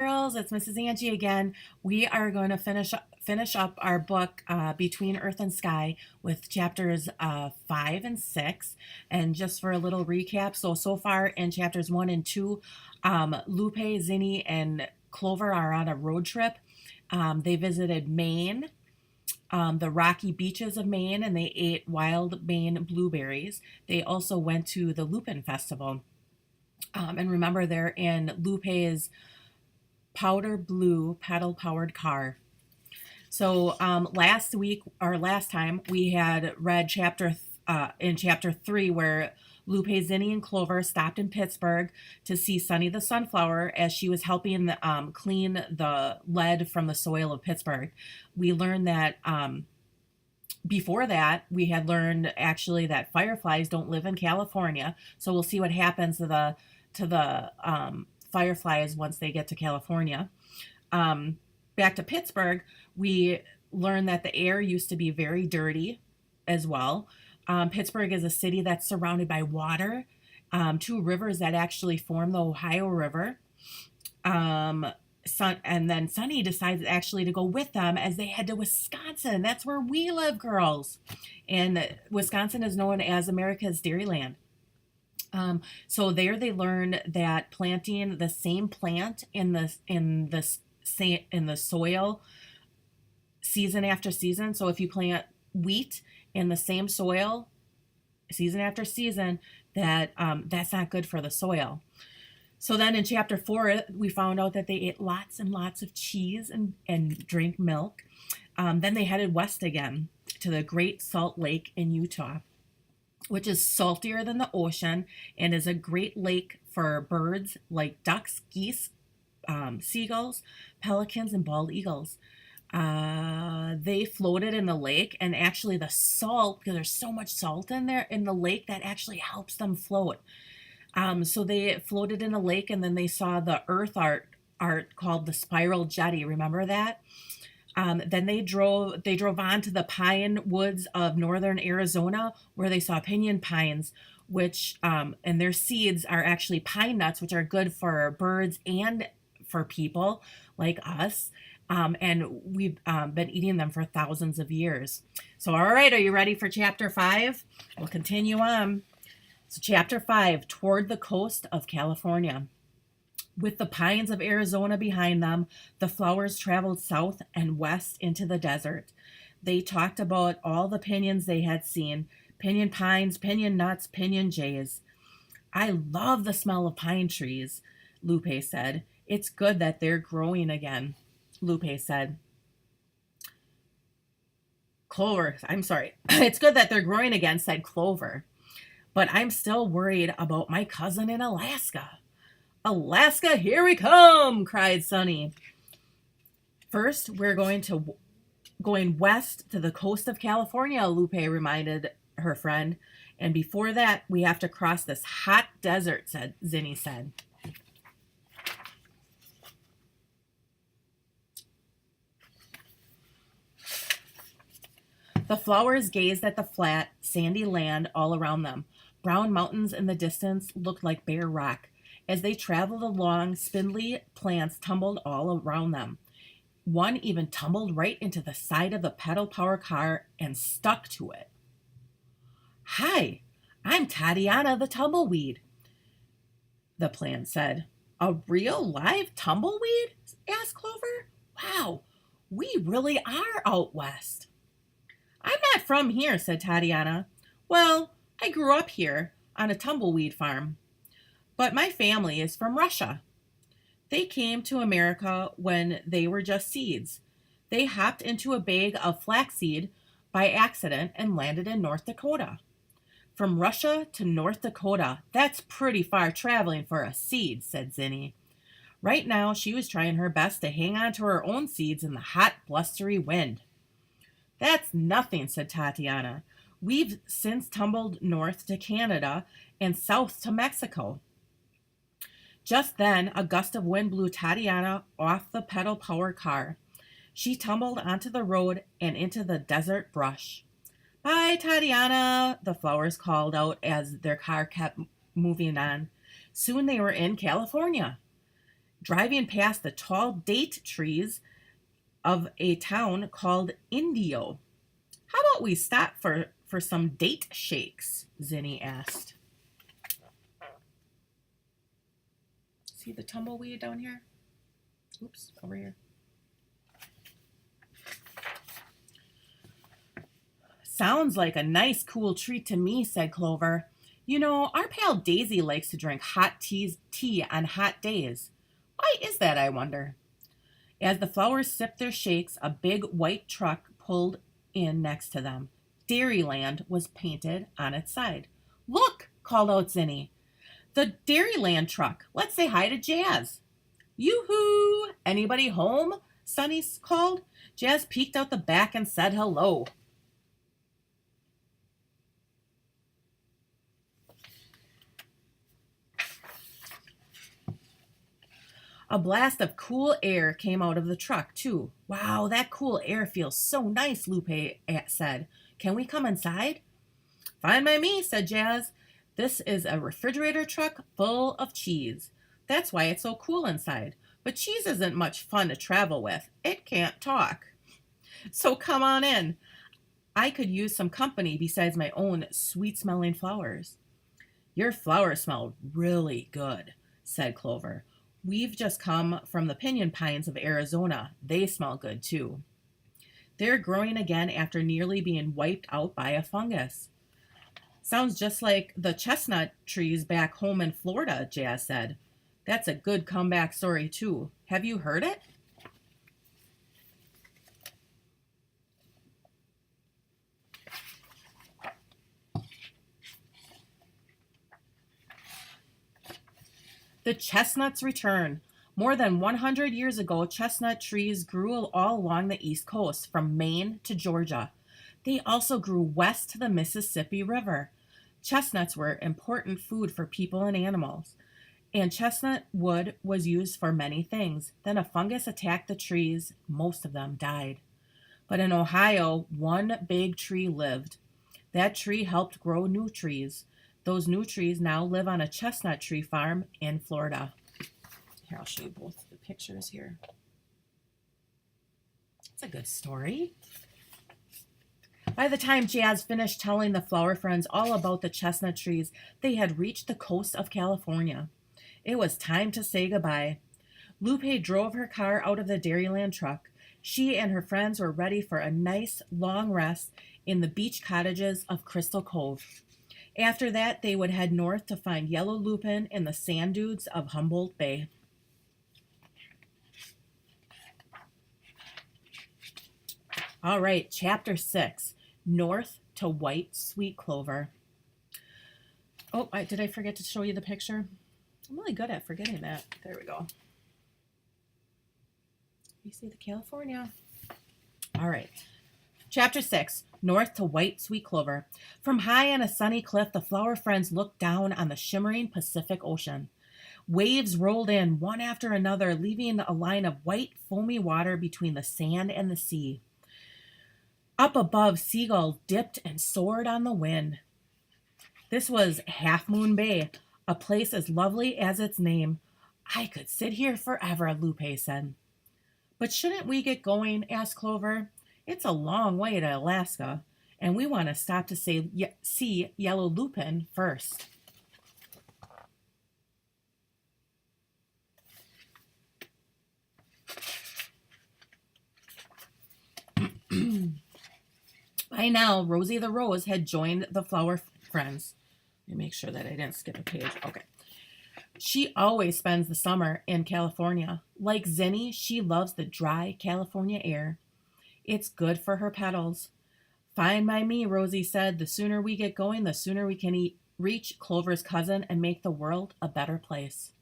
Girls, it's Mrs. Angie again. We are going to finish up our book Between Earth and Sky with chapters 5 and 6. And just for a little recap, so far in chapters 1 and 2, Lupe, Zinni, and Clover are on a road trip. They visited Maine, the rocky beaches of Maine, and they ate wild Maine blueberries. They also went to the Lupin Festival. And remember, they're in Lupe's powder blue pedal powered car. So last week or last time we had read in chapter 3 where Lupe, Zinni, and Clover stopped in Pittsburgh to see Sunny the Sunflower as she was helping clean the lead from the soil of Pittsburgh. We learned that before that, we had learned actually that fireflies don't live in California. So we'll see what happens to the fireflies once they get to California. Back to Pittsburgh, we learned that the air used to be very dirty as well. Pittsburgh is a city that's surrounded by water, two rivers that actually form the Ohio River. And then Sunny decides actually to go with them as they head to Wisconsin. That's where we live, girls. And Wisconsin is known as America's Dairyland. So there they learn that planting the same plant in the soil season after season. So if you plant wheat in the same soil season after season, that's not good for the soil. So then in chapter 4, we found out that they ate lots and lots of cheese and drank milk. Then they headed west again to the Great Salt Lake in Utah, which is saltier than the ocean and is a great lake for birds like ducks, geese, seagulls, pelicans, and bald eagles. They floated in the lake, and actually the salt, because there's so much salt in there in the lake, that actually helps them float. So they floated in a lake, and then they saw the earth art called the Spiral Jetty. Remember that? Then they drove on to the pine woods of northern Arizona, where they saw pinyon pines, which and their seeds are actually pine nuts, which are good for birds and for people like us. And we've been eating them for thousands of years. So, all right, are you ready for chapter 5? We'll continue on. So, chapter 5, Toward the Coast of California. With the pines of Arizona behind them, the flowers traveled south and west into the desert. They talked about all the pinyons they had seen: pinyon pines, pinyon nuts, pinyon jays. I love the smell of pine trees, Lupe said. It's good that they're growing again, Lupe said. Clover, I'm sorry. It's good that they're growing again, said Clover. But I'm still worried about my cousin in Alaska. Alaska, here we come, cried Sunny. First, we're going west to the coast of California, Lupe reminded her friend. And before that, we have to cross this hot desert, Zinni said. The flowers gazed at the flat, sandy land all around them. Brown mountains in the distance looked like bare rock. As they traveled along, spindly plants tumbled all around them. One even tumbled right into the side of the pedal power car and stuck to it. Hi, I'm Tatiana the tumbleweed, the plant said. A real live tumbleweed? Asked Clover. Wow, we really are out west. I'm not from here, said Tatiana. Well, I grew up here on a tumbleweed farm. But my family is from Russia. They came to America when they were just seeds. They hopped into a bag of flaxseed by accident and landed in North Dakota. From Russia to North Dakota, that's pretty far traveling for a seed, said Zinni. Right now, she was trying her best to hang on to her own seeds in the hot, blustery wind. That's nothing, said Tatiana. We've since tumbled north to Canada and south to Mexico. Just then, a gust of wind blew Tatiana off the pedal power car. She tumbled onto the road and into the desert brush. Bye, Tatiana, the flowers called out as their car kept moving on. Soon they were in California. driving past the tall date trees of a town called Indio. How about we stop for some date shakes? Zinni asked. See the tumbleweed down here? Oops, over here. Sounds like a nice cool treat to me, said Clover. You know, our pal Daisy likes to drink tea on hot days. Why is that, I wonder? As the flowers sipped their shakes, a big white truck pulled in next to them. Dairyland was painted on its side. Look, called out Zinni. The Dairyland truck. Let's say hi to Jazz. Yoo-hoo! Anybody home? Sunny called. Jazz peeked out the back and said hello. A blast of cool air came out of the truck, too. Wow, that cool air feels so nice, Lupe said. Can we come inside? Fine by me, said Jazz. This is a refrigerator truck full of cheese. That's why it's so cool inside. But cheese isn't much fun to travel with. It can't talk. So come on in. I could use some company besides my own sweet-smelling flowers. Your flowers smell really good, said Clover. We've just come from the pinyon pines of Arizona. They smell good, too. They're growing again after nearly being wiped out by a fungus. Sounds just like the chestnut trees back home in Florida, Jazz said. That's a good comeback story, too. Have you heard it? The chestnuts return. More than 100 years ago, chestnut trees grew all along the East Coast, from Maine to Georgia. They also grew west to the Mississippi River. Chestnuts were important food for people and animals, and chestnut wood was used for many things. Then a fungus attacked the trees. Most of them died. But in Ohio, one big tree lived. That tree helped grow new trees. Those new trees now live on a chestnut tree farm in Florida. Here, I'll show you both the pictures here. It's a good story. By the time Jazz finished telling the flower friends all about the chestnut trees, they had reached the coast of California. It was time to say goodbye. Lupe drove her car out of the Dairyland truck. She and her friends were ready for a nice long rest in the beach cottages of Crystal Cove. After that, they would head north to find yellow lupin in the sand dunes of Humboldt Bay. All right, Chapter 6, North to White Sweet Clover. Oh, did I forget to show you the picture? I'm really good at forgetting that. There we go. You see the California. All right. Chapter 6, North to White Sweet Clover. From high on a sunny cliff, the flower friends looked down on the shimmering Pacific Ocean. Waves rolled in, one after another, leaving a line of white, foamy water between the sand and the sea. Up above, seagulls dipped and soared on the wind. This was Half Moon Bay, a place as lovely as its name. I could sit here forever, Lupe said. But shouldn't we get going? Asked Clover. It's a long way to Alaska, and we want to stop to see yellow lupin first. By now, Rosie the Rose had joined the flower friends. Let me make sure that I didn't skip a page. Okay. She always spends the summer in California. Like Zinni, she loves the dry California air. It's good for her petals. Fine by me, Rosie said. The sooner we get going, the sooner we can reach Clover's cousin and make the world a better place.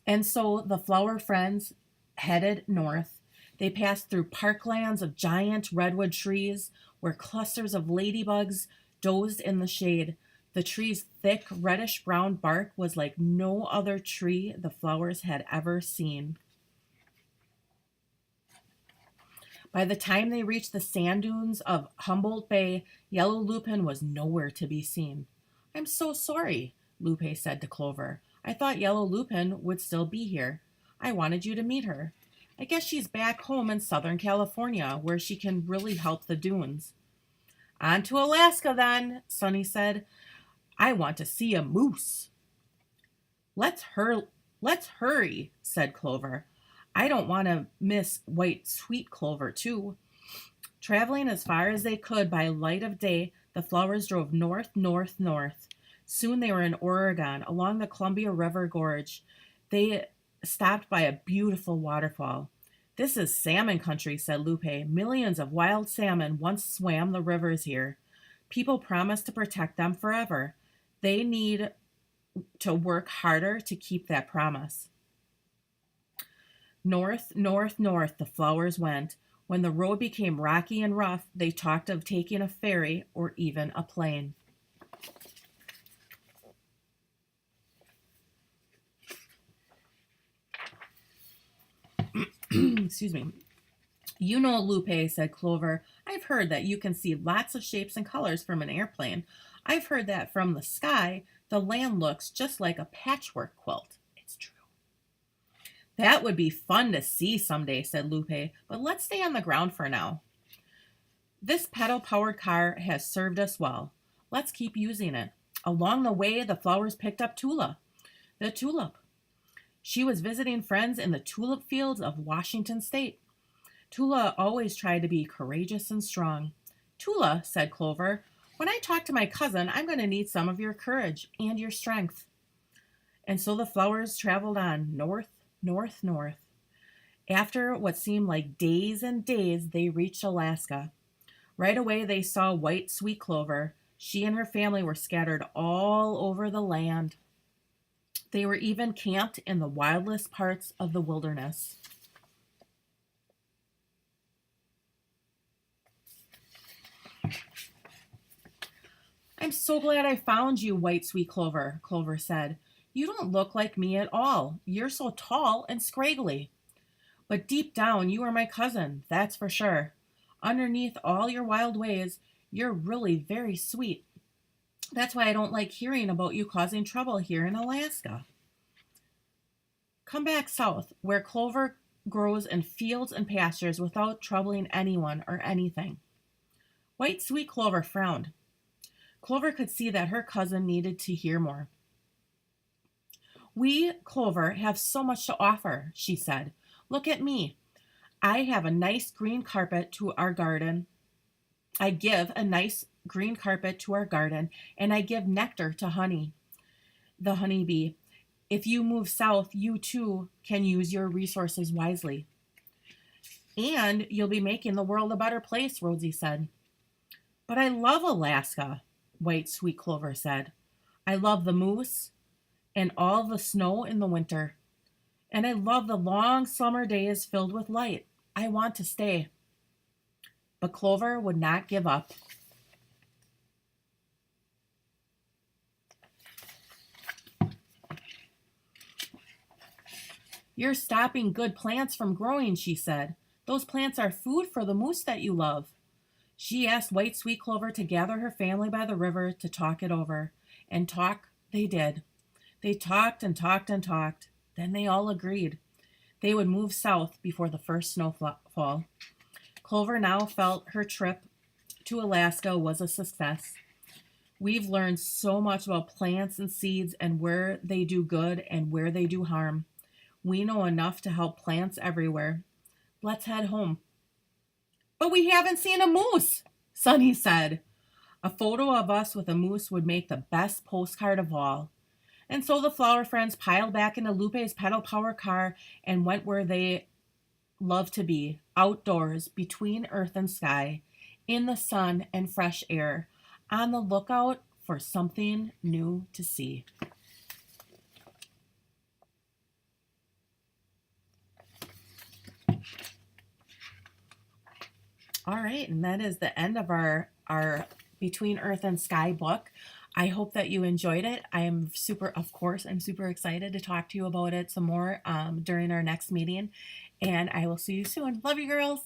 And so the flower friends headed north. They passed through parklands of giant redwood trees where clusters of ladybugs dozed in the shade. The tree's thick reddish-brown bark was like no other tree the flowers had ever seen. By the time they reached the sand dunes of Humboldt Bay, yellow lupin was nowhere to be seen. I'm so sorry, Lupe said to Clover. I thought yellow lupin would still be here. I wanted you to meet her. I guess she's back home in Southern California, where she can really help the dunes. On to Alaska, then, Sunny said. I want to see a moose. Let's hur- let's hurry, said Clover. I don't want to miss white sweet clover, too. Traveling as far as they could by light of day, the flowers drove north, north, north. Soon they were in Oregon, along the Columbia River Gorge. They stopped by a beautiful waterfall. This is salmon country, said Lupe. Millions of wild salmon once swam the rivers here. People promised to protect them forever. They need to work harder to keep that promise. North, north, north the flowers went. When the road became rocky and rough, they talked of taking a ferry or even a plane. Excuse me. You know, Lupe, said Clover, I've heard that you can see lots of shapes and colors from an airplane. I've heard that from the sky, the land looks just like a patchwork quilt. It's true. That would be fun to see someday, said Lupe, but let's stay on the ground for now. This pedal-powered car has served us well. Let's keep using it. Along the way, the flowers picked up Tula, the tulip. She was visiting friends in the tulip fields of Washington State. Tula always tried to be courageous and strong. Tula, said Clover, when I talk to my cousin, I'm going to need some of your courage and your strength. And so the flowers traveled on, north, north, north. After what seemed like days and days, they reached Alaska. Right away, they saw white sweet clover. She and her family were scattered all over the land. They were even camped in the wildest parts of the wilderness. I'm so glad I found you, white sweet clover, Clover said. You don't look like me at all. You're so tall and scraggly. But deep down, you are my cousin, that's for sure. Underneath all your wild ways, you're really very sweet. That's why I don't like hearing about you causing trouble here in Alaska. Come back south, where clover grows in fields and pastures without troubling anyone or anything. White sweet clover frowned. Clover could see that her cousin needed to hear more. We, Clover, have so much to offer, she said. Look at me. I have a nice green carpet to our garden. I give a nice green carpet to our garden, and I give nectar to the honeybee. If you move south, you too can use your resources wisely. And you'll be making the world a better place, Rosie said. But I love Alaska, white sweet clover said. I love the moose and all the snow in the winter. And I love the long summer days filled with light. I want to stay. But Clover would not give up. You're stopping good plants from growing, she said. Those plants are food for the moose that you love. She asked White Sweet Clover to gather her family by the river to talk it over. And talk they did. They talked and talked and talked. Then they all agreed. They would move south before the first snowfall. Clover now felt her trip to Alaska was a success. We've learned so much about plants and seeds and where they do good and where they do harm. We know enough to help plants everywhere. Let's head home. But we haven't seen a moose, Sunny said. A photo of us with a moose would make the best postcard of all. And so the flower friends piled back into Lupe's pedal power car and went where they loved to be, outdoors, between earth and sky, in the sun and fresh air, on the lookout for something new to see. All right, and that is the end of our Between Earth and Sky book. I hope that you enjoyed it. I'm super excited to talk to you about it some more during our next meeting. And I will see you soon. Love you, girls.